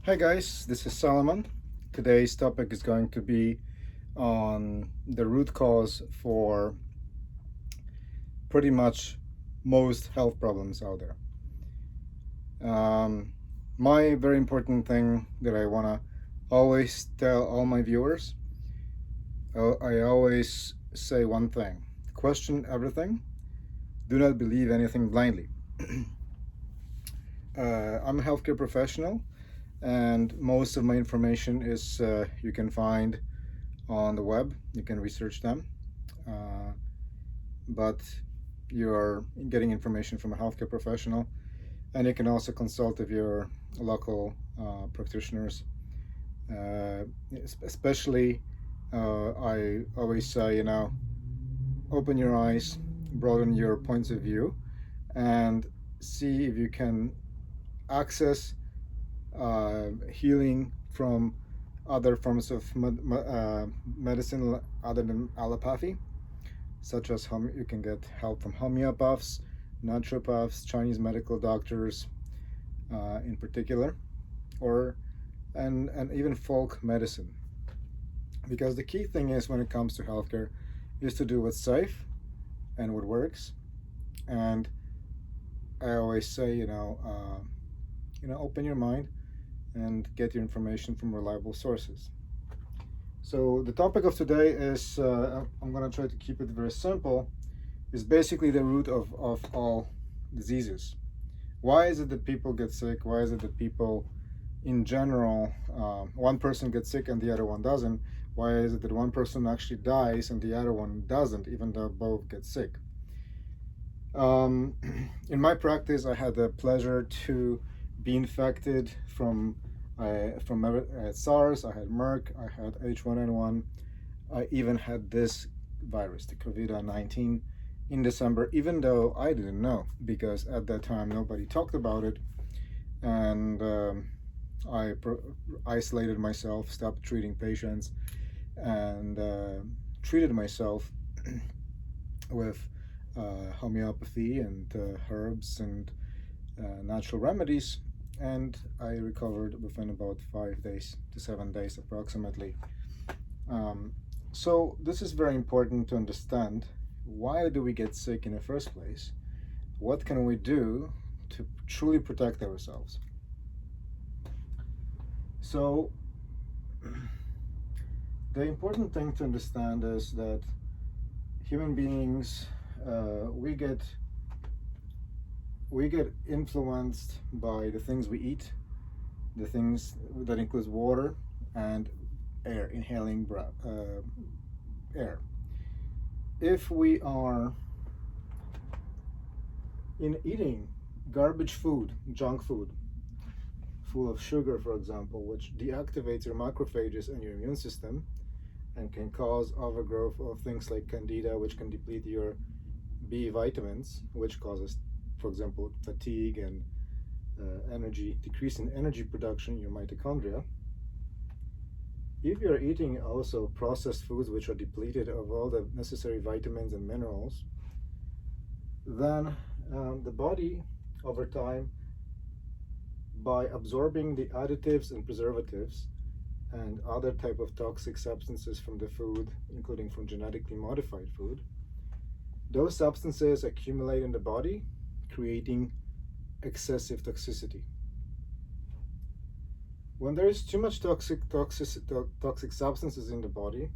Hi guys, this is Solomon. Today's topic is going to be on the root cause for pretty much most health problems out there. Um, my very important thing that I want to always tell all my viewers, I always say one thing: question everything, do not believe anything blindly. I'm a healthcare professional, and most of my information is you can find on the web. You can research them, uh, but you're getting information from a healthcare professional, and you can also consult with your local practitioners. Uh, Especially, I always say, open your eyes, broaden your points of view, and see if you can access healing from other forms of medicine other than allopathy, such as you can get help from homeopaths, naturopaths, Chinese medical doctors, in particular, or and even folk medicine. Because the key thing is when it comes to healthcare, is to do what's safe and what works. And I always say, open your mind and get your information from reliable sources. So the topic of today is I'm going to try to keep it very simple. Is basically the root of all diseases. Why is it that people get sick? Why is it that people, in general, one person gets sick and the other one doesn't? Why is it that one person actually dies and the other one doesn't, even though both get sick? Um, in my practice, I had the pleasure to be infected from SARS. I had Merck. I had H1N1. I even had this virus, the COVID-19, in December, even though I didn't know, because at that time nobody talked about it, and I isolated myself, stopped treating patients, and treated myself with homeopathy and herbs and natural remedies, and I recovered within about 5 days to 7 days approximately. Um, so this is very important to understand. Why do we get sick in the first place? What can we do to truly protect ourselves? So the important thing to understand is that human beings, we get influenced by the things we eat, the things that includes water and air, inhaling air. If we are in eating garbage food, junk food, full of sugar, for example, which deactivates your macrophages and your immune system and can cause overgrowth of things like candida, which can deplete your B vitamins, which causes, for example, fatigue and decrease in energy production in your mitochondria. If you're eating also processed foods which are depleted of all the necessary vitamins and minerals, then the body over time, by absorbing the additives and preservatives and other type of toxic substances from the food, including from genetically modified food, those substances accumulate in the body, creating excessive toxicity. When there is too much toxic substances in the body,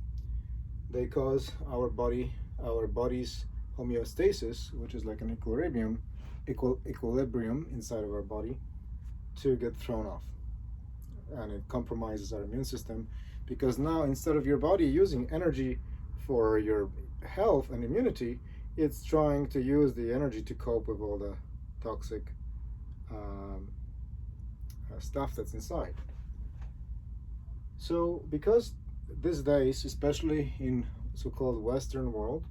they cause our body's homeostasis, which is like an equilibrium inside of our body, to get thrown off, and it compromises our immune system, because now instead of your body using energy for your health and immunity, it's trying to use the energy to cope with all the toxic um, stuff that's inside. So because these days, especially in so-called Western world,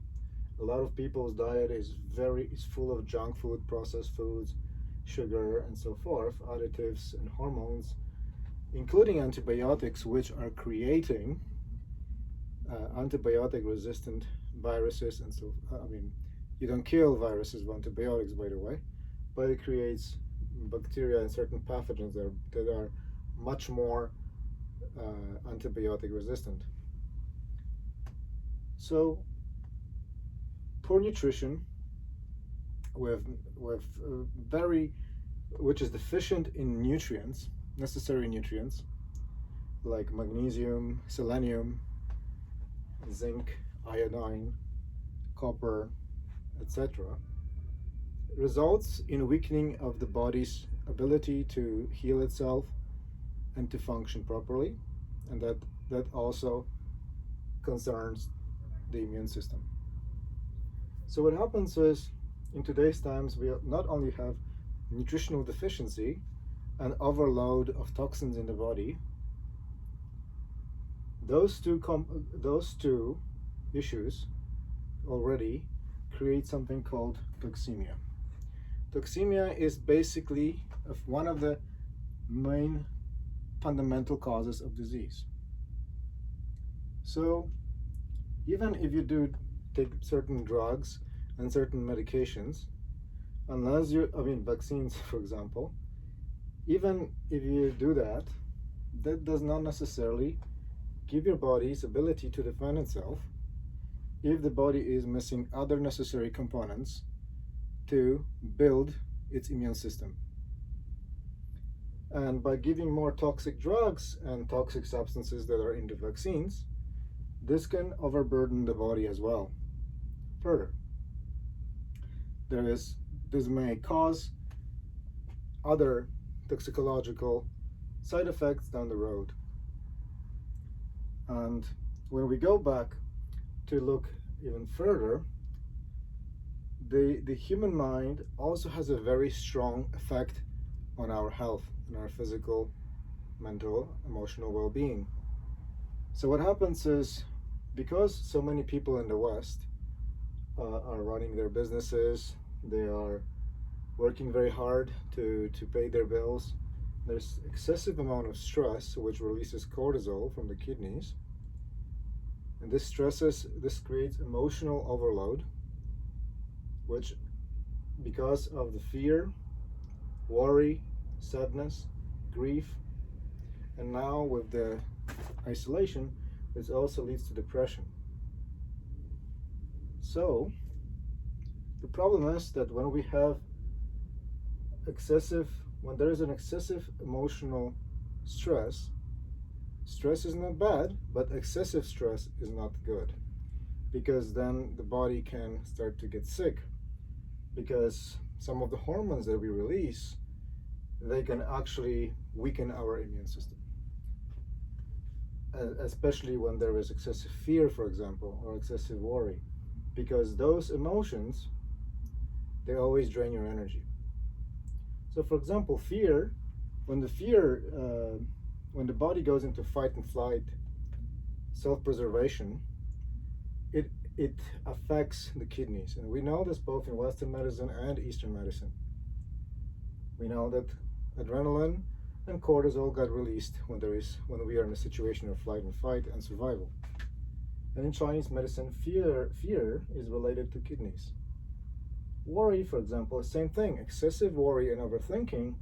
a lot of people's diet is full of junk food, processed foods, sugar, and so forth, additives and hormones, including antibiotics, which are creating antibiotic resistant viruses. And so, you don't kill viruses with antibiotics, by the way, but it creates bacteria and certain pathogens that are much more antibiotic resistant. So poor nutrition with very which is deficient in nutrients, necessary nutrients like magnesium, selenium, zinc, iodine, copper, etc., results in weakening of the body's ability to heal itself and to function properly, and that also concerns the immune system. So what happens is, in today's times, we not only have nutritional deficiency and overload of toxins in the body. Those two issues already create something called toxemia. Toxemia is basically one of the main fundamental causes of disease. So even if you do take certain drugs and certain medications, unless vaccines, for example, even if you do that, that does not necessarily give your body's ability to defend itself if the body is missing other necessary components to build its immune system. And by giving more toxic drugs and toxic substances that are in the vaccines, this can overburden the body as well. Further, this may cause other toxicological side effects down the road. And when we go back to look even further, the human mind also has a very strong effect on our health, on our physical, mental, emotional well-being. So what happens is, because so many people in the West are running their businesses, they are working very hard to pay their bills, there's excessive amount of stress which releases cortisol from the kidneys, and this creates emotional overload, which, because of the fear, worry, sadness, grief, and now with the isolation, this also leads to depression. So the problem is that when there is an excessive emotional stress is not bad, but excessive stress is not good, because then the body can start to get sick, because some of the hormones that we release, they can actually weaken our immune system, especially when there is excessive fear, for example, or excessive worry, because those emotions, they always drain your energy. So for example, fear, when the body goes into fight and flight, self-preservation, it affects the kidneys. And we know this both in Western medicine and Eastern medicine. We know that adrenaline and cortisol got released when we are in a situation of flight and fight and survival. And in Chinese medicine, fear is related to kidneys. Worry, for example, is the same thing. Excessive worry and overthinking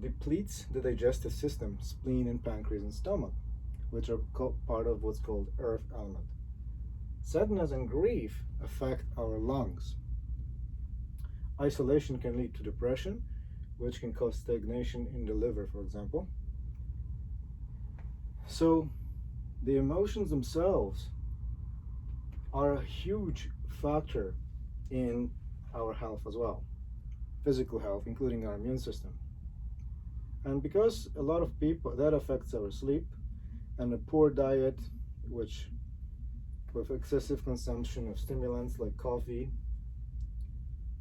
depletes the digestive system, spleen and pancreas and stomach, which are part of what's called earth element. Sadness and grief affect our lungs. Isolation can lead to depression, which can cause stagnation in the liver, for example. So the emotions themselves are a huge factor in our health as well, physical health, including our immune system. And because a lot of people, that affects our sleep, and a poor diet, which with excessive consumption of stimulants like coffee,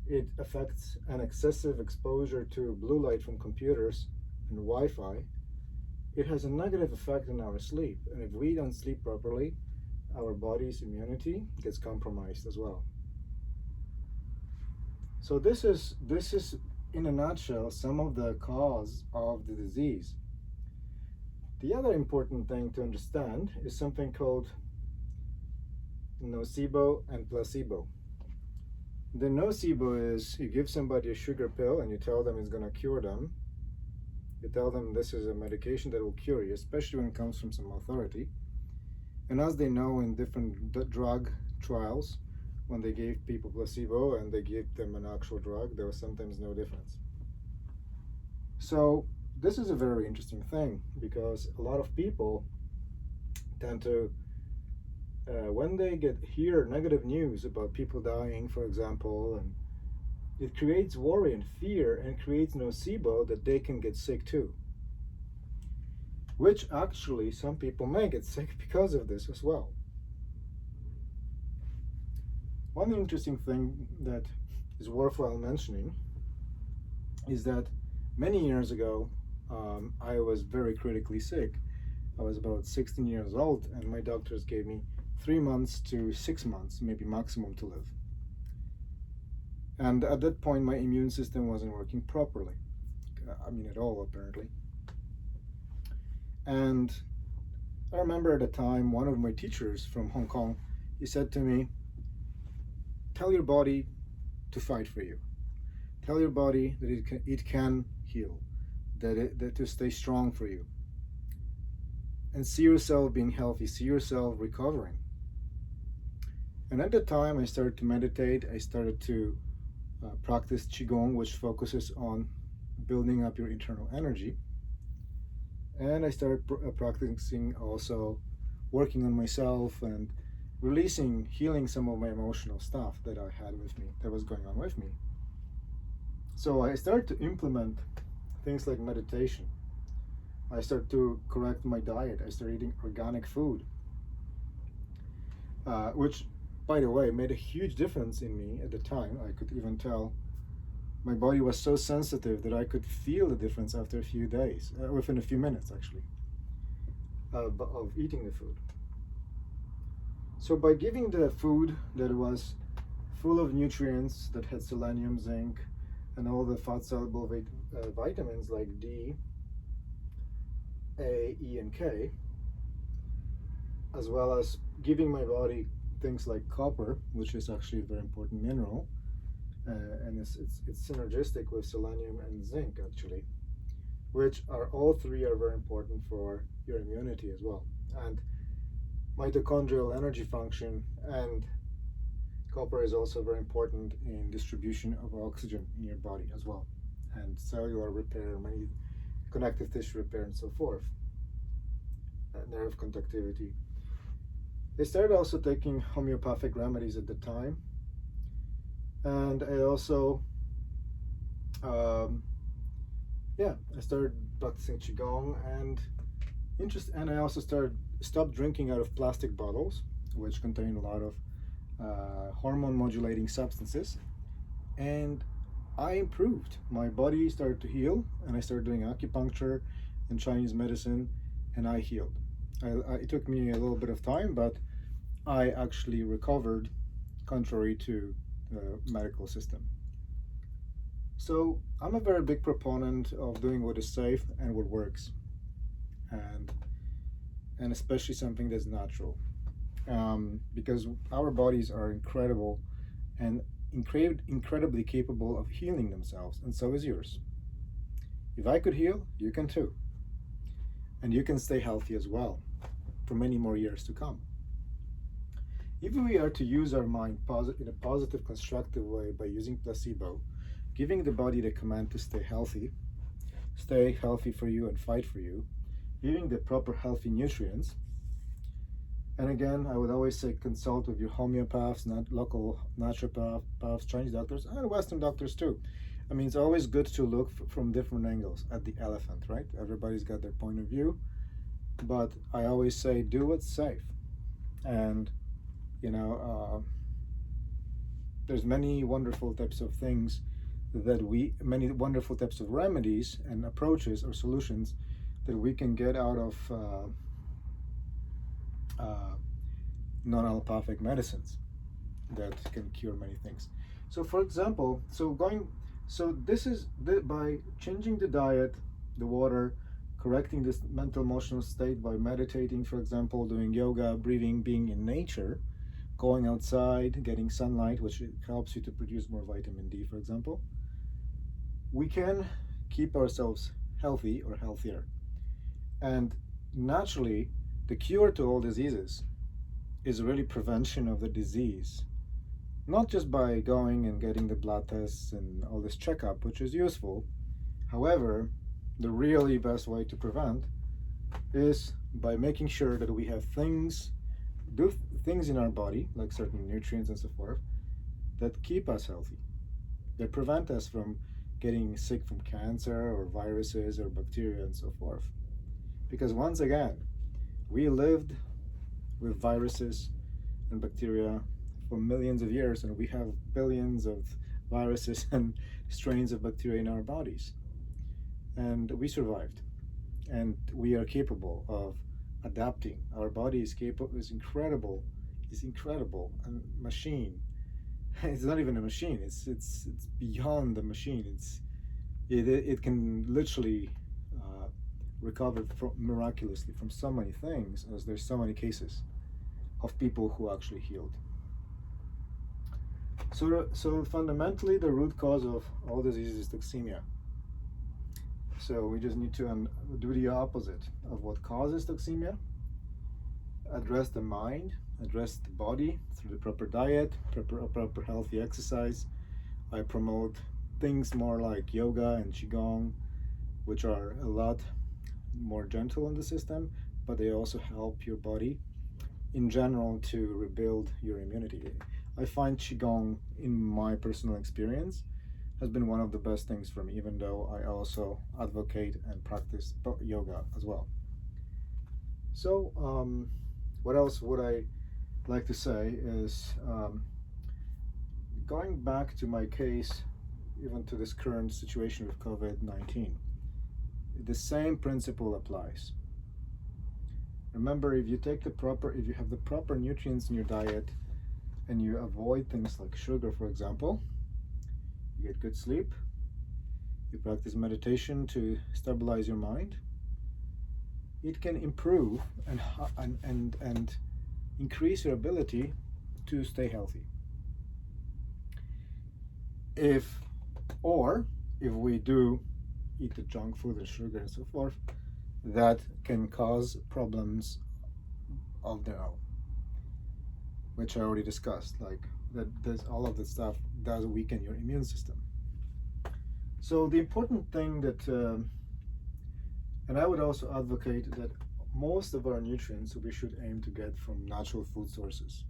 it affects an excessive exposure to blue light from computers and Wi-Fi. It has a negative effect on our sleep, and if we don't sleep properly, our body's immunity gets compromised as well. So this is in a nutshell some of the cause of the disease. The other important thing to understand is something called nocebo and placebo. The nocebo is you give somebody a sugar pill and you tell them it's going to cure them, You tell them this is a medication that will cure you, especially when it comes from some authority. And as they know in different drug trials, when they gave people placebo and they gave them an actual drug, there was sometimes no difference. So this is a very interesting thing, because a lot of people tend to, when they hear negative news about people dying, for example, and it creates worry and fear and creates nocebo that they can get sick too. Which actually some people may get sick because of this as well. One interesting thing that is worthwhile mentioning is that many years ago, I was very critically sick. I was about 16 years old, and my doctors gave me 3 months to 6 months, maybe maximum, to live. And at that point, my immune system wasn't working properly. I mean, at all, apparently. And I remember at the time, one of my teachers from Hong Kong, he said to me, tell your body to fight for you. Tell your body that it can heal, that to stay strong for you. And see yourself being healthy, see yourself recovering. And at the time, I started to meditate. I started to practice Qigong, which focuses on building up your internal energy. And I started practicing also working on myself and releasing, healing some of my emotional stuff that I had with me, that was going on with me. So I started to implement things like meditation. I started to correct my diet. I started eating organic food, which, by the way, made a huge difference in me at the time. I could even tell my body was so sensitive that I could feel the difference after a few days, within a few minutes actually, of eating the food. So by giving the food that was full of nutrients, that had selenium, zinc, and all the fat-soluble vitamins like D, A, E, and K, as well as giving my body things like copper, which is actually a very important mineral, and it's synergistic with selenium and zinc actually, which are all three are very important for your immunity as well, and mitochondrial energy function. And copper is also very important in distribution of oxygen in your body as well, and cellular repair, many connective tissue repair, and so forth, nerve conductivity. I started also taking homeopathic remedies at the time, and I also I started practicing Qigong, and I also stopped drinking out of plastic bottles, which contain a lot of hormone modulating substances, and I improved. My body started to heal, and I started doing acupuncture and Chinese medicine, and I healed. It took me a little bit of time, but I actually recovered, contrary to the medical system. So I'm a very big proponent of doing what is safe and what works, and especially something that's natural, because our bodies are incredible and incredibly capable of healing themselves, and so is yours. If I could heal, you can too, and you can stay healthy as well for many more years to come. If we are to use our mind in a positive, constructive way by using placebo, giving the body the command to stay healthy for you and fight for you, giving the proper healthy nutrients. And again, I would always say consult with your homeopaths, not local naturopaths, Chinese doctors, and Western doctors too. I mean, it's always good to look from different angles at the elephant, right? Everybody's got their point of view, but I always say do what's safe. And there's many wonderful types of things many wonderful types of remedies and approaches or solutions that we can get out of non-allopathic medicines that can cure many things. So for example, by changing the diet, the water, correcting this mental emotional state by meditating, for example, doing yoga, breathing, being in nature, going outside, getting sunlight, which helps you to produce more vitamin D, for example, we can keep ourselves healthy or healthier. And naturally, the cure to all diseases is really prevention of the disease, not just by going and getting the blood tests and all this checkup, which is useful. However, the really best way to prevent is by making sure that we have do things in our body, like certain nutrients and so forth, that keep us healthy, that prevent us from getting sick from cancer or viruses or bacteria and so forth. Because once again, we lived with viruses and bacteria for millions of years, and we have billions of viruses and strains of bacteria in our bodies. And we survived, and we are capable of adapting. Our body is capable, is incredible, a machine. It's not even a machine. It's beyond the machine. It can literally recover miraculously from so many things, as there's so many cases of people who actually healed. So fundamentally, the root cause of all diseases is toxemia. So we just need to do the opposite of what causes toxemia, address the mind, address the body through the proper diet, proper healthy exercise. I promote things more like yoga and qigong, which are a lot more gentle on the system, but they also help your body in general to rebuild your immunity. I find qigong, in my personal experience, has been one of the best things for me, even though I also advocate and practice yoga as well. So what else would I like to say is, going back to my case, even to this current situation with COVID-19, the same principle applies. Remember, if you have the proper nutrients in your diet and you avoid things like sugar, for example, you get good sleep, you practice meditation to stabilize your mind, it can improve and increase your ability to stay healthy. If we do eat the junk food and sugar and so forth, that can cause problems of their own, which I already discussed. Like all of that stuff does weaken your immune system. So the important thing that, and I would also advocate that most of our nutrients we should aim to get from natural food sources,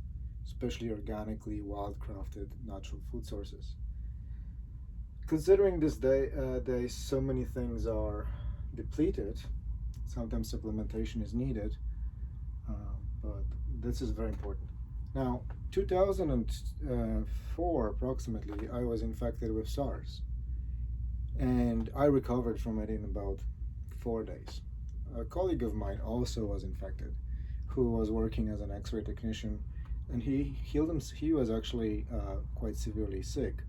especially organically wildcrafted natural food sources. Considering this day so many things are depleted, sometimes supplementation is needed, but this is very important. Now, 2004 approximately, I was infected with SARS, and I recovered from it in about 4 days. A colleague of mine also was infected, who was working as an X-ray technician, and he was actually quite severely sick.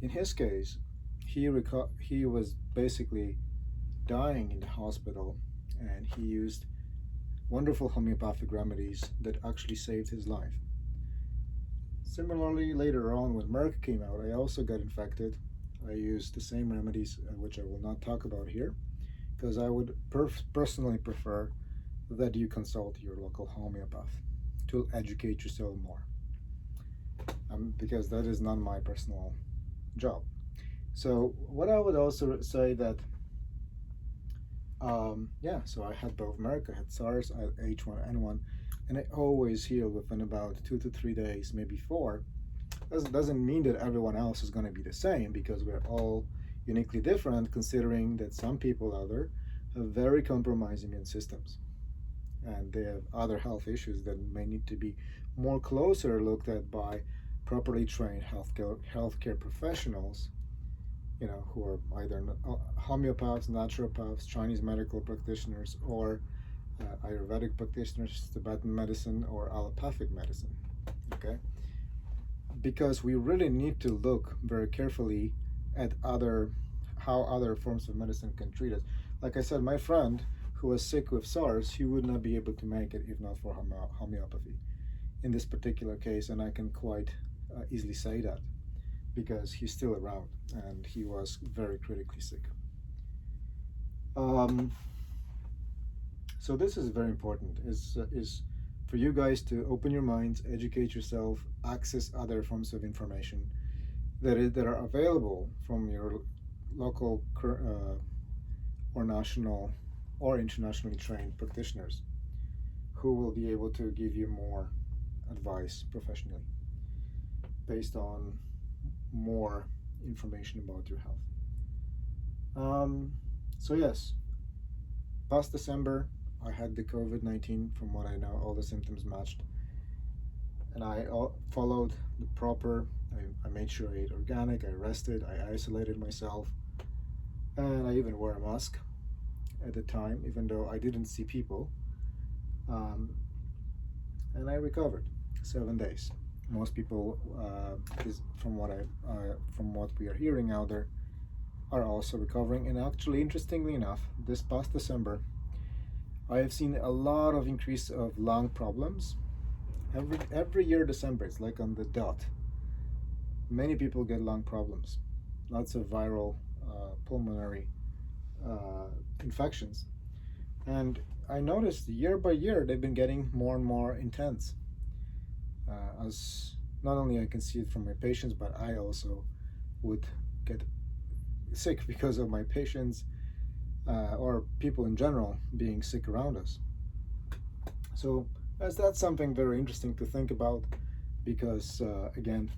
In his case, he was basically dying in the hospital, and he used wonderful homeopathic remedies that actually saved his life. Similarly, later on, when Merck came out, I also got infected. I used the same remedies, which I will not talk about here, because I would personally prefer that you consult your local homeopath to educate yourself more, because that is not my personal job. So what I would also say that, so I had both Merck, I had SARS, I had H1N1, and I always healed within about 2 to 3 days, maybe 4. Doesn't mean that everyone else is going to be the same, because we're all uniquely different, considering that some people out there have very compromised immune systems, and they have other health issues that may need to be more closer looked at by properly trained healthcare professionals, who are either homeopaths, naturopaths, Chinese medical practitioners, or Ayurvedic practitioners, Tibetan medicine, or allopathic medicine. Okay, because we really need to look very carefully at how other forms of medicine can treat us. Like I said, my friend who was sick with SARS, he would not be able to make it if not for homeopathy in this particular case, and I can quite easily say that, because he's still around and he was very critically sick. Um, so this is very important. Is for you guys to open your minds, educate yourself, access other forms of information that are available from your local or national or internationally trained practitioners who will be able to give you more advice professionally based on more information about your health. So yes, past December, I had the COVID-19. From what I know, all the symptoms matched, and I followed the proper. I made sure I ate organic. I rested. I isolated myself, and I even wore a mask at the time, even though I didn't see people. And I recovered 7 days. Most people, from what we are hearing out there, are also recovering. And actually, interestingly enough, this past December, I have seen a lot of increase of lung problems. Every year December, it's like on the dot. Many people get lung problems, lots of viral pulmonary infections, and I noticed year by year they've been getting more and more intense. As not only I can see it from my patients, but I also would get sick because of my patients or people in general being sick around us. So that's something very interesting to think about, because again,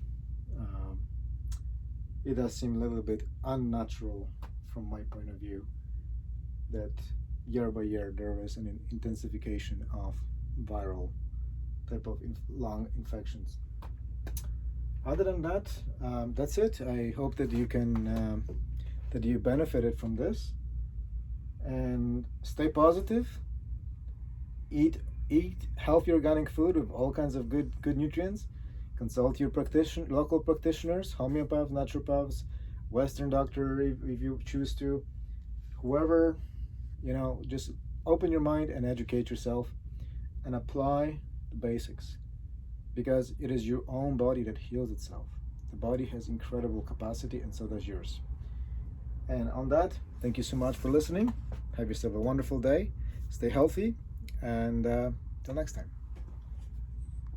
it does seem a little bit unnatural from my point of view that year by year there is an intensification of viral type of lung infections. Other than that, that's it. I hope that you can that you benefited from this, and stay positive. Eat healthy organic food with all kinds of good nutrients. Consult your local practitioners, homeopaths, naturopaths, Western doctor if you choose to. Whoever, just open your mind and educate yourself and apply the basics, because it is your own body that heals itself. The body has incredible capacity, and so does yours. And on that, thank you so much for listening. Have yourself a wonderful day. Stay healthy, and till next time.